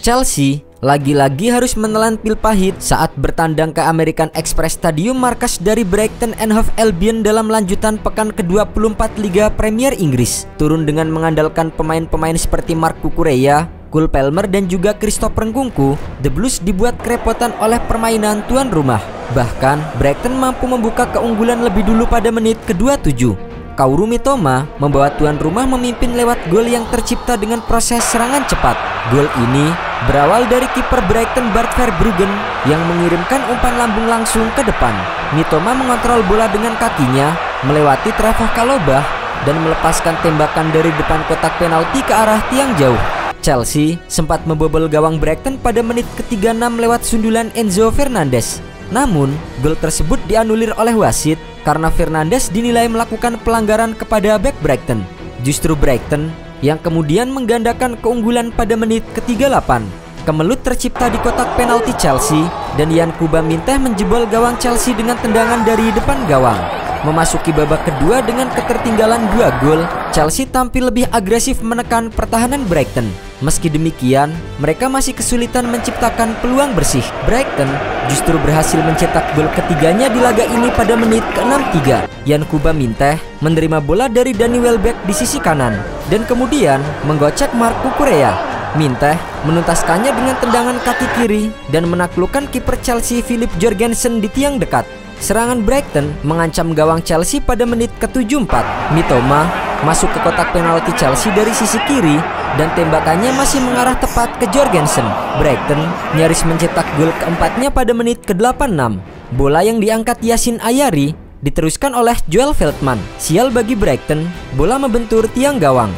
Chelsea lagi-lagi harus menelan pil pahit saat bertandang ke American Express Stadium, markas dari Brighton and Hove Albion dalam lanjutan pekan ke-24 Liga Premier Inggris. Turun dengan mengandalkan pemain-pemain seperti Marc Cucurella, Cole Palmer dan juga Christopher Nkunku, The Blues dibuat kerepotan oleh permainan tuan rumah. Bahkan Brighton mampu membuka keunggulan lebih dulu pada menit ke-27. Kaoru Mitoma membawa tuan rumah memimpin lewat gol yang tercipta dengan proses serangan cepat. Gol ini berawal dari kiper Brighton Bart Verbruggen yang mengirimkan umpan lambung langsung ke depan. Mitoma mengontrol bola dengan kakinya, melewati Trevoh Chalobah dan melepaskan tembakan dari depan kotak penalti ke arah tiang jauh. Chelsea sempat membobol gawang Brighton pada menit ke-36 lewat sundulan Enzo Fernandez. Namun, gol tersebut dianulir oleh wasit karena Fernandes dinilai melakukan pelanggaran kepada bek Brighton. Justru Brighton yang kemudian menggandakan keunggulan pada menit ke-38. Kemelut tercipta di kotak penalti Chelsea dan Yankuba Minteh menjebol gawang Chelsea dengan tendangan dari depan gawang. Memasuki babak kedua dengan ketertinggalan 2 gol, Chelsea tampil lebih agresif menekan pertahanan Brighton. Meski demikian, mereka masih kesulitan menciptakan peluang bersih. Brighton justru berhasil mencetak gol ketiganya di laga ini pada menit ke-63. Yankuba Minteh menerima bola dari Danny Welbeck di sisi kanan dan kemudian menggocek Marc Cucurella. Minteh menuntaskannya dengan tendangan kaki kiri dan menaklukkan kiper Chelsea Philip Jorgensen di tiang dekat. Serangan Brighton mengancam gawang Chelsea pada menit ke-74. Mitoma masuk ke kotak penalti Chelsea dari sisi kiri dan tembakannya masih mengarah tepat ke Jorgensen. Brighton nyaris mencetak gol keempatnya pada menit ke-86. Bola yang diangkat Yacine Ayari diteruskan oleh Joel Veltman. Sial bagi Brighton, bola membentur tiang gawang.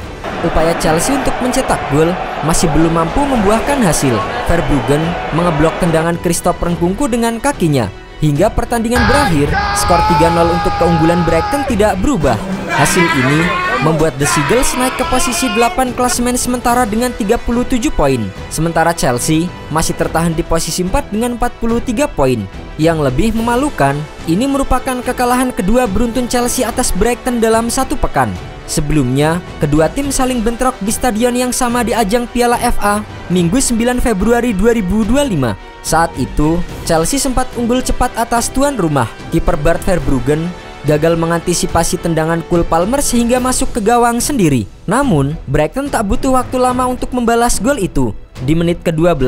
Upaya Chelsea untuk mencetak gol masih belum mampu membuahkan hasil. Verbruggen mengeblok tendangan Christopher Nkunku dengan kakinya. Hingga pertandingan berakhir, skor 3-0 untuk keunggulan Brighton tidak berubah. Hasil ini membuat The Seagulls naik ke posisi 8 klasemen sementara dengan 37 poin. Sementara Chelsea masih tertahan di posisi 4 dengan 43 poin. Yang lebih memalukan, ini merupakan kekalahan kedua beruntun Chelsea atas Brighton dalam satu pekan. Sebelumnya, kedua tim saling bentrok di stadion yang sama di ajang Piala FA Minggu 9 Februari 2025. Saat itu, Chelsea sempat unggul cepat atas tuan rumah. Kiper Bart Verbruggen gagal mengantisipasi tendangan Cole Palmer sehingga masuk ke gawang sendiri. Namun, Brighton tak butuh waktu lama untuk membalas gol itu. Di menit ke-12,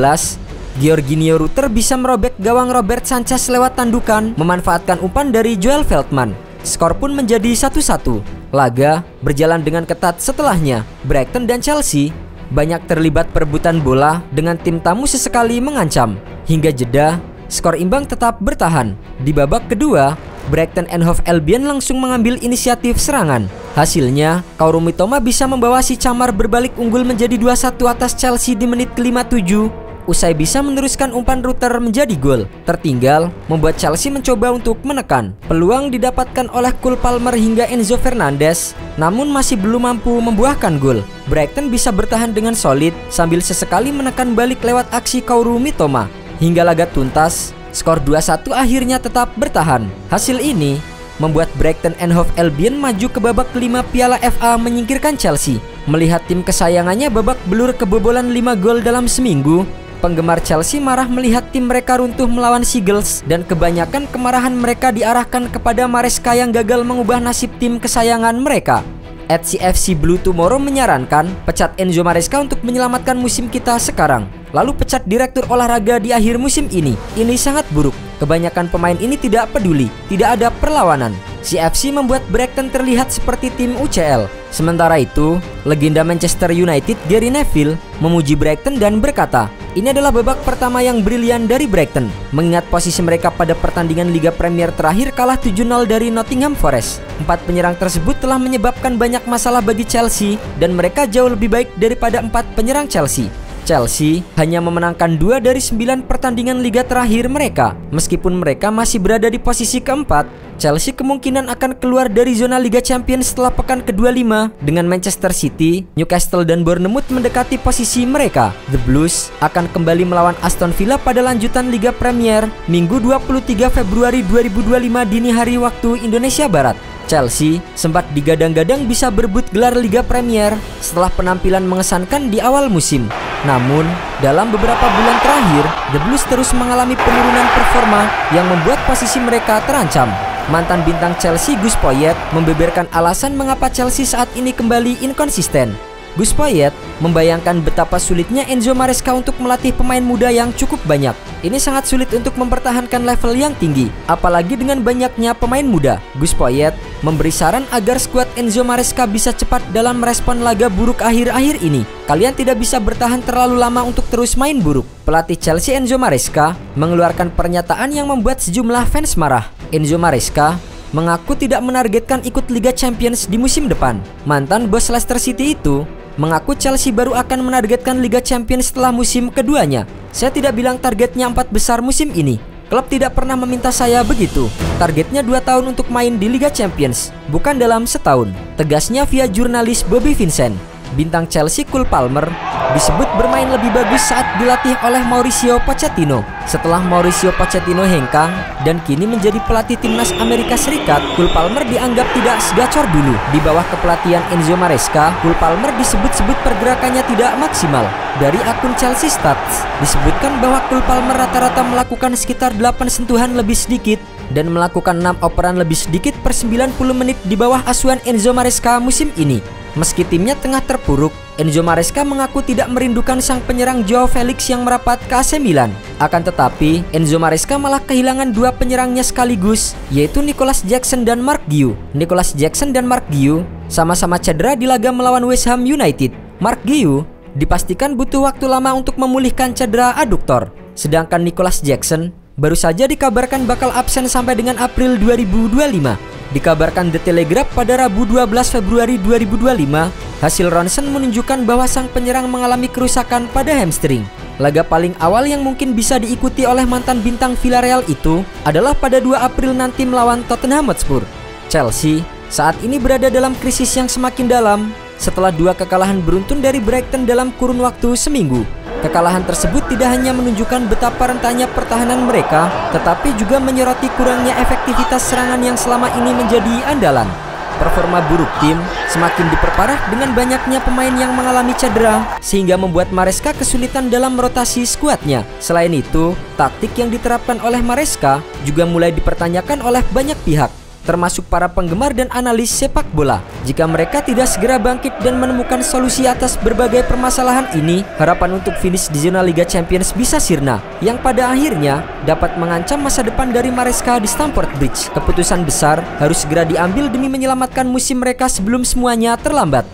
Georginio Rutter bisa merobek gawang Robert Sanchez lewat tandukan, memanfaatkan umpan dari Joel Veltman. Skor pun menjadi 1-1. Laga berjalan dengan ketat setelahnya. Brighton dan Chelsea banyak terlibat perebutan bola dengan tim tamu sesekali mengancam. Hingga jeda, skor imbang tetap bertahan. Di babak kedua, Brighton and Hove Albion langsung mengambil inisiatif serangan. Hasilnya, Kaoru Mitoma bisa membawa si camar berbalik unggul menjadi 2-1 atas Chelsea di menit ke-57. Usai bisa meneruskan umpan Rutter menjadi gol. Tertinggal membuat Chelsea mencoba untuk menekan. Peluang didapatkan oleh Cole Palmer hingga Enzo Fernandez, namun masih belum mampu membuahkan gol. Brighton bisa bertahan dengan solid sambil sesekali menekan balik lewat aksi Kaoru Mitoma. Hingga laga tuntas, skor 2-1 akhirnya tetap bertahan. Hasil ini membuat Brighton and Hove Albion maju ke babak kelima Piala FA menyingkirkan Chelsea. Melihat tim kesayangannya babak belur kebobolan 5 gol dalam seminggu, penggemar Chelsea marah melihat tim mereka runtuh melawan Seagulls dan kebanyakan kemarahan mereka diarahkan kepada Maresca yang gagal mengubah nasib tim kesayangan mereka. @CFC Blue Tomorrow menyarankan pecat Enzo Maresca untuk menyelamatkan musim kita sekarang. Lalu pecat direktur olahraga di akhir musim ini. Ini sangat buruk. Kebanyakan pemain ini tidak peduli, tidak ada perlawanan. CFC membuat Brighton terlihat seperti tim UCL. Sementara itu, legenda Manchester United Gary Neville memuji Brighton dan berkata, "Ini adalah babak pertama yang brilian dari Brighton, mengingat posisi mereka pada pertandingan Liga Premier terakhir kalah 7-0 dari Nottingham Forest. 4 penyerang tersebut telah menyebabkan banyak masalah bagi Chelsea dan mereka jauh lebih baik daripada 4 penyerang Chelsea." Chelsea hanya memenangkan 2 dari 9 pertandingan liga terakhir mereka. Meskipun mereka masih berada di posisi keempat, Chelsea kemungkinan akan keluar dari zona Liga Champions setelah pekan ke-25 dengan Manchester City, Newcastle dan Bournemouth mendekati posisi mereka. The Blues akan kembali melawan Aston Villa pada lanjutan Liga Premier Minggu 23 Februari 2025 dini hari waktu Indonesia Barat. Chelsea sempat digadang-gadang bisa berebut gelar Liga Premier setelah penampilan mengesankan di awal musim. Namun, dalam beberapa bulan terakhir, The Blues terus mengalami penurunan performa yang membuat posisi mereka terancam. Mantan bintang Chelsea Gus Poyet membeberkan alasan mengapa Chelsea saat ini kembali inkonsisten. Gus Poyet membayangkan betapa sulitnya Enzo Maresca untuk melatih pemain muda yang cukup banyak. Ini sangat sulit untuk mempertahankan level yang tinggi, apalagi dengan banyaknya pemain muda. Gus Poyet memberi saran agar skuad Enzo Maresca bisa cepat dalam merespon laga buruk akhir-akhir ini. Kalian tidak bisa bertahan terlalu lama untuk terus main buruk. Pelatih Chelsea Enzo Maresca mengeluarkan pernyataan yang membuat sejumlah fans marah. Enzo Maresca mengaku tidak menargetkan ikut Liga Champions di musim depan. Mantan bos Leicester City itu mengaku Chelsea baru akan menargetkan Liga Champions setelah musim keduanya. Saya tidak bilang targetnya 4 besar musim ini. Klub tidak pernah meminta saya begitu. Targetnya 2 tahun untuk main di Liga Champions, bukan dalam setahun, tegasnya via jurnalis Bobby Vincent. Bintang Chelsea Cole Palmer disebut bermain lebih bagus saat dilatih oleh Mauricio Pochettino. Setelah Mauricio Pochettino hengkang dan kini menjadi pelatih timnas Amerika Serikat, Cole Palmer dianggap tidak segacor dulu. Di bawah kepelatihan Enzo Maresca, Cole Palmer disebut-sebut pergerakannya tidak maksimal. Dari akun Chelsea Stats disebutkan bahwa Cole Palmer rata-rata melakukan sekitar 8 sentuhan lebih sedikit dan melakukan 6 operan lebih sedikit per 90 menit di bawah asuhan Enzo Maresca musim ini. Meski timnya tengah terpuruk, Enzo Maresca mengaku tidak merindukan sang penyerang Joao Felix yang merapat ke AC Milan. Akan tetapi, Enzo Maresca malah kehilangan 2 penyerangnya sekaligus, yaitu Nicolas Jackson dan Mark Guiu. Nicolas Jackson dan Mark Guiu sama-sama cedera di laga melawan West Ham United. Mark Guiu dipastikan butuh waktu lama untuk memulihkan cedera aduktor. Sedangkan Nicolas Jackson baru saja dikabarkan bakal absen sampai dengan April 2025. Dikabarkan The Telegraph pada Rabu 12 Februari 2025, hasil ronsen menunjukkan bahwa sang penyerang mengalami kerusakan pada hamstring. Laga paling awal yang mungkin bisa diikuti oleh mantan bintang Villarreal itu adalah pada 2 April nanti melawan Tottenham Hotspur. Chelsea saat ini berada dalam krisis yang semakin dalam setelah 2 kekalahan beruntun dari Brighton dalam kurun waktu seminggu. Kekalahan tersebut tidak hanya menunjukkan betapa rentannya pertahanan mereka, tetapi juga menyoroti kurangnya efektivitas serangan yang selama ini menjadi andalan. Performa buruk tim semakin diperparah dengan banyaknya pemain yang mengalami cedera, sehingga membuat Maresca kesulitan dalam merotasi skuadnya. Selain itu, taktik yang diterapkan oleh Maresca juga mulai dipertanyakan oleh banyak pihak, termasuk para penggemar dan analis sepak bola. Jika mereka tidak segera bangkit dan menemukan solusi atas berbagai permasalahan ini, harapan untuk finish di zona Liga Champions bisa sirna, yang pada akhirnya dapat mengancam masa depan dari Maresca di Stamford Bridge. Keputusan besar harus segera diambil demi menyelamatkan musim mereka sebelum semuanya terlambat.